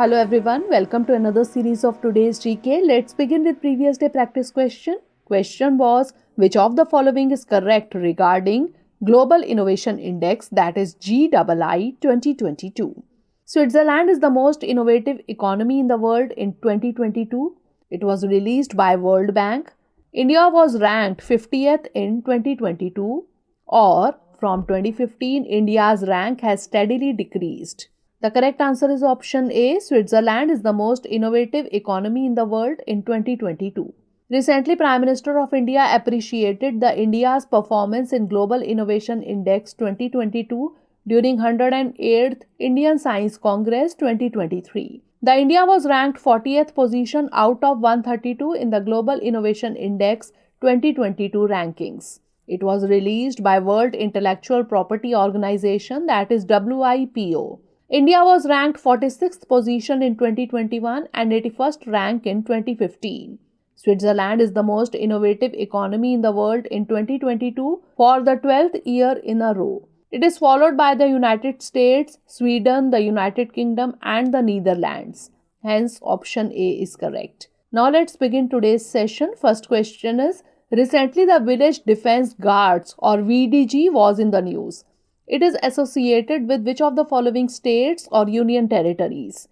Hello everyone, welcome to another series of today's GK. Let's begin with previous day practice question. Question was, which of the following is correct regarding Global Innovation Index, that is GII 2022? Switzerland is the most innovative economy in the world in 2022. It was released by World Bank. India was ranked 50th in 2022, or from 2015 India's rank has steadily decreased. The correct answer is option A. Switzerland is the most innovative economy in the world in 2022. Recently, Prime Minister of India appreciated the India's performance in Global Innovation Index 2022 during 108th Indian Science Congress 2023. The India was ranked 40th position out of 132 in the Global Innovation Index 2022 rankings. It was released by World Intellectual Property Organization, that is WIPO. India was ranked 46th position in 2021 and 81st rank in 2015. Switzerland is the most innovative economy in the world in 2022 for the 12th year in a row. It is followed by the United States, Sweden, the United Kingdom and the Netherlands. Hence, option A is correct. Now let's begin today's session. First question is, recently the Village Defense Guards or VDG was in the news. It is associated with which of the following states or union territories?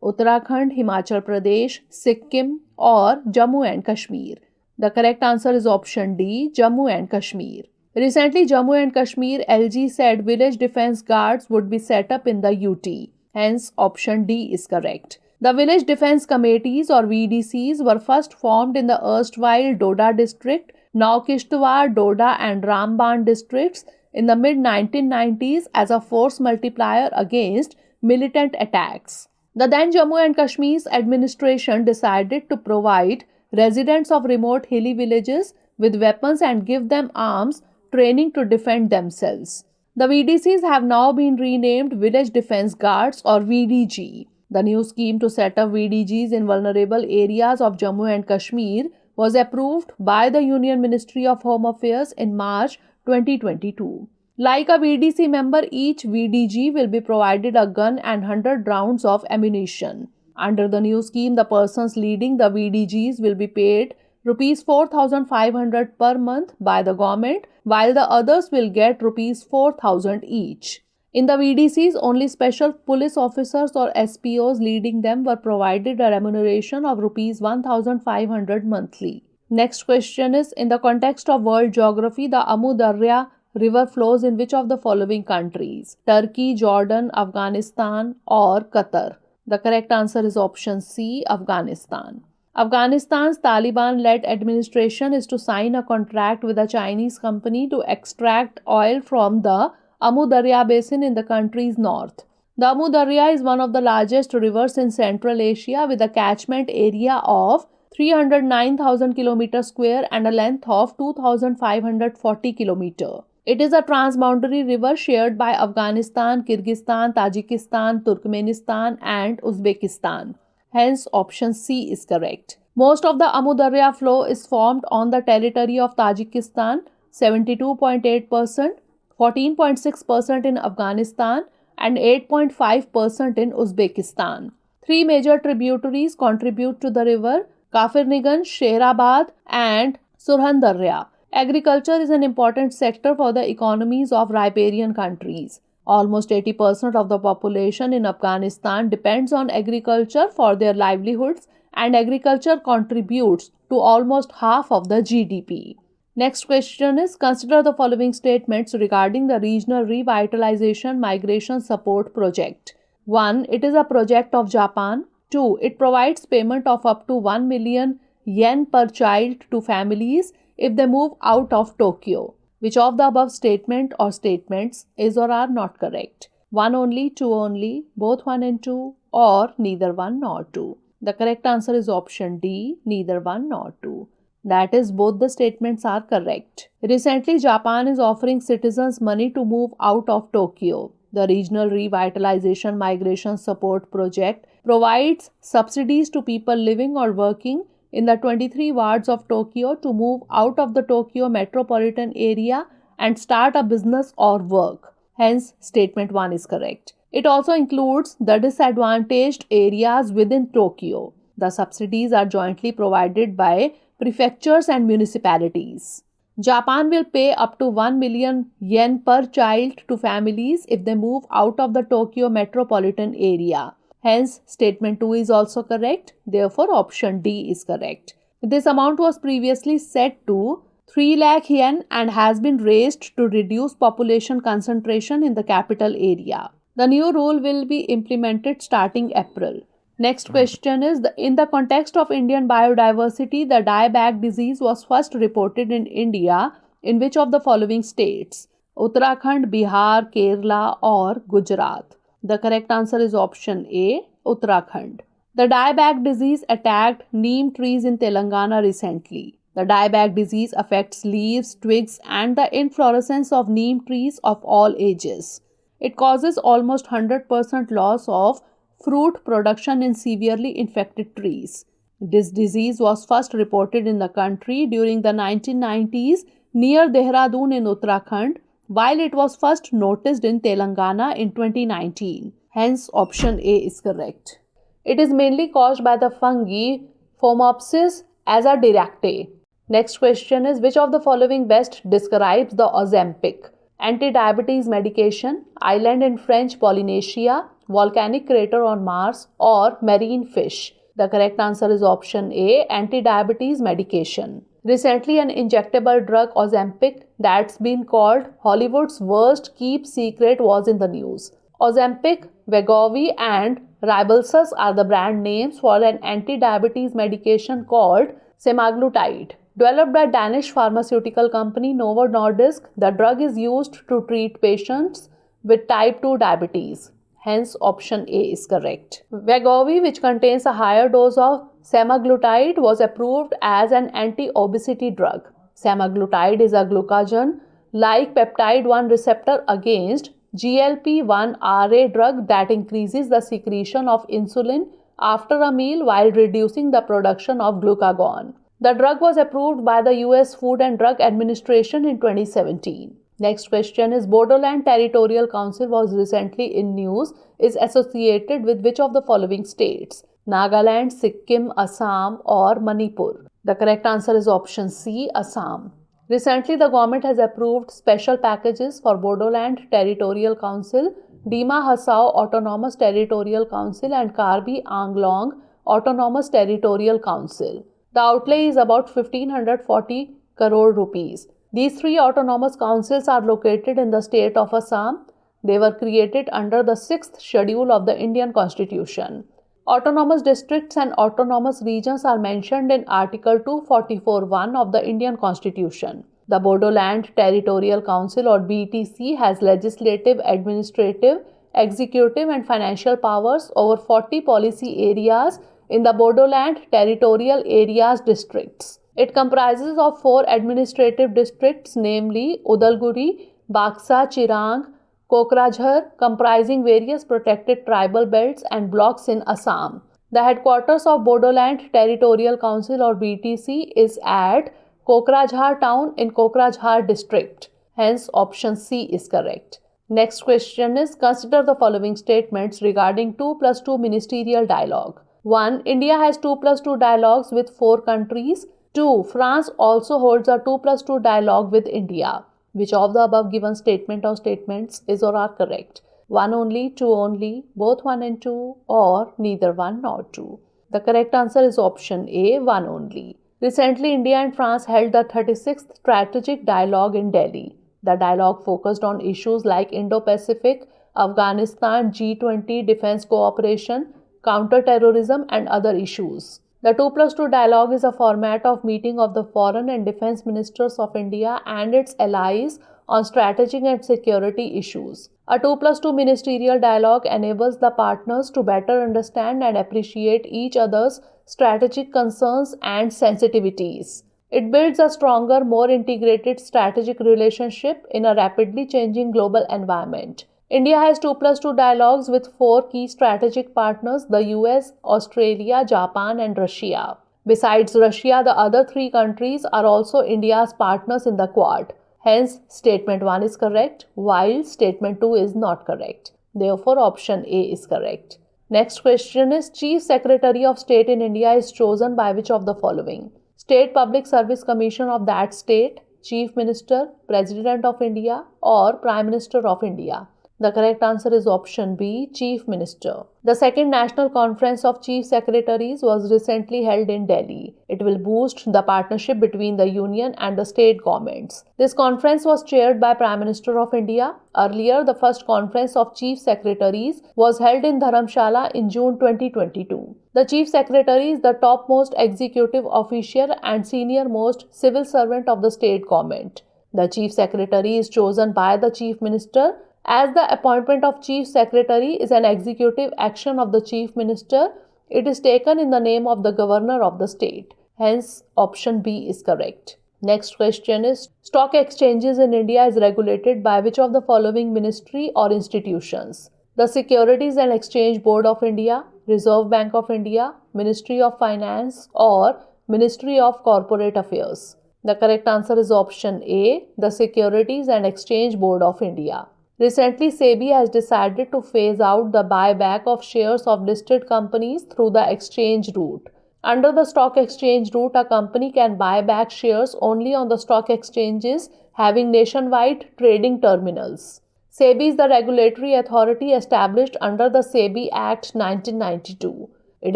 Uttarakhand, Himachal Pradesh, Sikkim or Jammu and Kashmir? The correct answer is option D, Jammu and Kashmir. Recently, Jammu and Kashmir LG said village defense guards would be set up in the UT. Hence, option D is correct. The Village Defense Committees or VDCs were first formed in the erstwhile Doda district, now Kishtwar, Doda and Ramban districts in the mid-1990s as a force multiplier against militant attacks. The then Jammu and Kashmir's administration decided to provide residents of remote hilly villages with weapons and give them arms training to defend themselves. The VDCs have now been renamed Village Defense Guards or VDG. The new scheme to set up VDGs in vulnerable areas of Jammu and Kashmir was approved by the Union Ministry of Home Affairs in March 2022. Like a VDC member, each VDG will be provided a gun and 100 rounds of ammunition. Under the new scheme, the persons leading the VDGs will be paid Rs 4,500 per month by the government, while the others will get Rs 4,000 each. In the VDCs, only special police officers or SPOs leading them were provided a remuneration of Rs 1,500 monthly. Next question is, in the context of world geography, the Amu Darya river flows in which of the following countries? Turkey, Jordan, Afghanistan or Qatar? The correct answer is option C, Afghanistan. Afghanistan's Taliban-led administration is to sign a contract with a Chinese company to extract oil from the Amu Darya basin in the country's north. The Amu Darya is one of the largest rivers in Central Asia with a catchment area of 309,000 km square and a length of 2,540 km. It is a transboundary river shared by Afghanistan, Kyrgyzstan, Tajikistan, Turkmenistan and Uzbekistan. Hence, option C is correct. Most of the Amu Darya flow is formed on the territory of Tajikistan, 72.8%, 14.6% in Afghanistan and 8.5% in Uzbekistan. Three major tributaries contribute to the river: Kafirnigan, Sherabad and Surhan Darya. Agriculture is an important sector for the economies of riparian countries. Almost 80% of the population in Afghanistan depends on agriculture for their livelihoods, and agriculture contributes to almost half of the GDP. Next question is, consider the following statements regarding the Regional Revitalization Migration Support Project. 1. It is a project of Japan. 2. It provides payment of up to 1 million yen per child to families if they move out of Tokyo. Which of the above statement or statements is or are not correct? 1 only, 2 only, both 1 and 2, or neither 1 nor 2? The correct answer is option D, neither 1 nor 2. That is, both the statements are correct. Recently, Japan is offering citizens money to move out of Tokyo. The Regional Revitalization Migration Support Project provides subsidies to people living or working in the 23 wards of Tokyo to move out of the Tokyo metropolitan area and start a business or work. Hence, statement 1 is correct. It also includes the disadvantaged areas within Tokyo. The subsidies are jointly provided by prefectures and municipalities. Japan will pay up to 1 million yen per child to families if they move out of the Tokyo metropolitan area. Hence, statement 2 is also correct. Therefore, option D is correct. This amount was previously set to 3 lakh yen and has been raised to reduce population concentration in the capital area. The new rule will be implemented starting April. Next question is, in the context of Indian biodiversity, the dieback disease was first reported in India in which of the following states? Uttarakhand, Bihar, Kerala or Gujarat? The correct answer is option A, Uttarakhand. The dieback disease attacked neem trees in Telangana recently. The dieback disease affects leaves, twigs and the inflorescence of neem trees of all ages. It causes almost 100% loss of fruit production in severely infected trees. This disease was first reported in the country during the 1990s near Dehradun in Uttarakhand, while it was first noticed in Telangana in 2019. Hence, option A is correct. It is mainly caused by the fungi Phomopsis azadirachtae. Next question is, which of the following best describes the Ozempic? Anti-diabetes medication, island in French Polynesia, volcanic crater on Mars or marine fish? The correct answer is option A, anti-diabetes medication. Recently, an injectable drug Ozempic that's been called Hollywood's worst kept secret was in the news. Ozempic, Wegovy and Rybelsus are the brand names for an anti-diabetes medication called semaglutide. Developed by Danish pharmaceutical company Novo Nordisk, the drug is used to treat patients with type 2 diabetes. Hence, option A is correct. Wegovy, which contains a higher dose of semaglutide, was approved as an anti-obesity drug. Semaglutide is a glucagon-like peptide-1 receptor against GLP-1RA drug that increases the secretion of insulin after a meal while reducing the production of glucagon. The drug was approved by the US Food and Drug Administration in 2017. Next question is, Bodoland Territorial Council was recently in news, is associated with which of the following states? Nagaland, Sikkim, Assam or Manipur? The correct answer is option C, Assam. Recently, the government has approved special packages for Bodoland Territorial Council, Dima Hasao Autonomous Territorial Council and Karbi Anglong Autonomous Territorial Council. The outlay is about 1540 crore rupees. These three autonomous councils are located in the state of Assam. They were created under the 6th schedule of the Indian Constitution. Autonomous districts and autonomous regions are mentioned in Article 244(1) of the Indian Constitution. The Bodoland Territorial Council or BTC has legislative, administrative, executive and financial powers over 40 policy areas in the Bodoland Territorial Areas districts. It comprises of 4 administrative districts, namely Udalguri, Baksa, Chirang, Kokrajhar, comprising various protected tribal belts and blocks in Assam. The headquarters of Bodoland Territorial Council or BTC is at Kokrajhar town in Kokrajhar district. Hence, option C is correct. Next question is, consider the following statements regarding 2+2 ministerial dialogue. 1. India has 2+2 dialogues with 4 countries. 2. France also holds a 2+2 dialogue with India. Which of the above given statement or statements is or are correct? 1 only, 2 only, both 1 and 2 or neither 1 nor 2? The correct answer is option A, 1 only. Recently, India and France held the 36th Strategic Dialogue in Delhi. The dialogue focused on issues like Indo-Pacific, Afghanistan, G20 defense cooperation, counter-terrorism and other issues. The 2+2 dialogue is a format of meeting of the foreign and defense ministers of India and its allies on strategic and security issues. A 2+2 ministerial dialogue enables the partners to better understand and appreciate each other's strategic concerns and sensitivities. It builds a stronger, more integrated strategic relationship in a rapidly changing global environment. India has 2+2 dialogues with 4 key strategic partners, the US, Australia, Japan and Russia. Besides Russia, the other 3 countries are also India's partners in the Quad. Hence, statement 1 is correct, while statement 2 is not correct. Therefore, option A is correct. Next question is Chief Secretary of State in India is chosen by which of the following? State Public Service Commission of that state, Chief Minister, President of India, or Prime Minister of India? The correct answer is option B, Chief Minister. The second National Conference of Chief Secretaries was recently held in Delhi. It will boost the partnership between the Union and the state governments. This conference was chaired by Prime Minister of India. Earlier, the first Conference of Chief Secretaries was held in Dharamshala in June 2022. The Chief Secretary is the topmost executive official and senior-most civil servant of the state government. The Chief Secretary is chosen by the Chief Minister. As the appointment of Chief Secretary is an executive action of the Chief Minister, it is taken in the name of the Governor of the state. Hence, option B is correct. Next question is, stock exchanges in India is regulated by which of the following ministry or institutions? The Securities and Exchange Board of India, Reserve Bank of India, Ministry of Finance, or Ministry of Corporate Affairs? The correct answer is option A, the Securities and Exchange Board of India. Recently, SEBI has decided to phase out the buyback of shares of listed companies through the exchange route. Under the stock exchange route, a company can buy back shares only on the stock exchanges having nationwide trading terminals. SEBI is the regulatory authority established under the SEBI Act 1992. It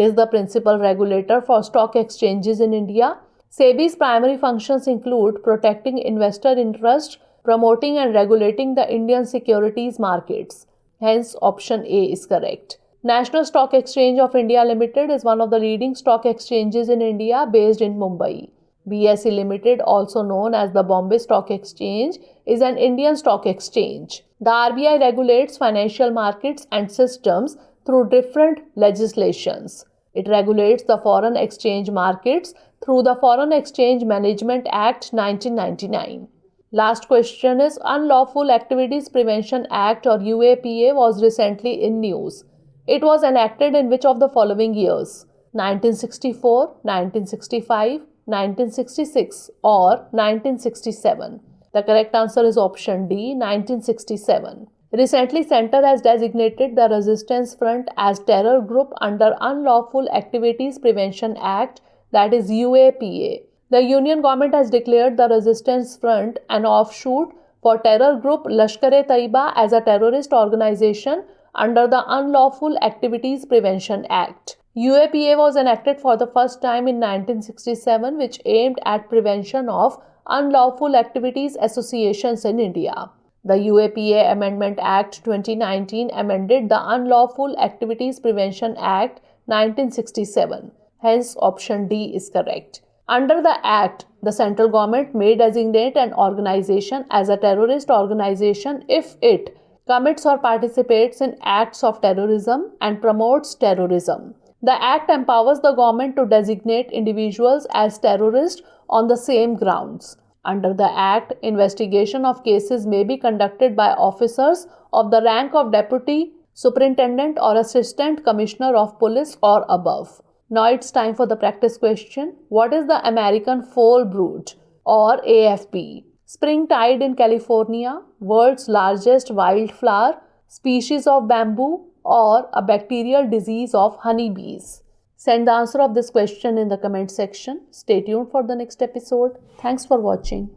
is the principal regulator for stock exchanges in India. SEBI's primary functions include protecting investor interest, promoting and regulating the Indian securities markets. Hence, option A is correct. National Stock Exchange of India Limited is one of the leading stock exchanges in India based in Mumbai. BSE Limited, also known as the Bombay Stock Exchange, is an Indian stock exchange. The RBI regulates financial markets and systems through different legislations. It regulates the foreign exchange markets through the Foreign Exchange Management Act 1999. Last question is, Unlawful Activities Prevention Act or UAPA was recently in news. It was enacted in which of the following years? 1964, 1965, 1966 or 1967? The correct answer is option D, 1967. Recently, Centre has designated the Resistance Front as terror group under Unlawful Activities Prevention Act, that is UAPA. The Union government has declared the Resistance Front an offshoot for terror group Lashkar-e-Taiba as a terrorist organization under the Unlawful Activities Prevention Act. UAPA was enacted for the first time in 1967, which aimed at prevention of unlawful activities associations in India. The UAPA Amendment Act 2019 amended the Unlawful Activities Prevention Act 1967. Hence, option D is correct. Under the Act, the central government may designate an organization as a terrorist organization if it commits or participates in acts of terrorism and promotes terrorism. The Act empowers the government to designate individuals as terrorists on the same grounds. Under the Act, investigation of cases may be conducted by officers of the rank of Deputy Superintendent or Assistant Commissioner of Police or above. Now it's time for the practice question. What is the American Fall Brute or AFB? Spring tide in California, world's largest wildflower, species of bamboo, or a bacterial disease of honeybees? Send the answer of this question in the comment section. Stay tuned for the next episode. Thanks for watching.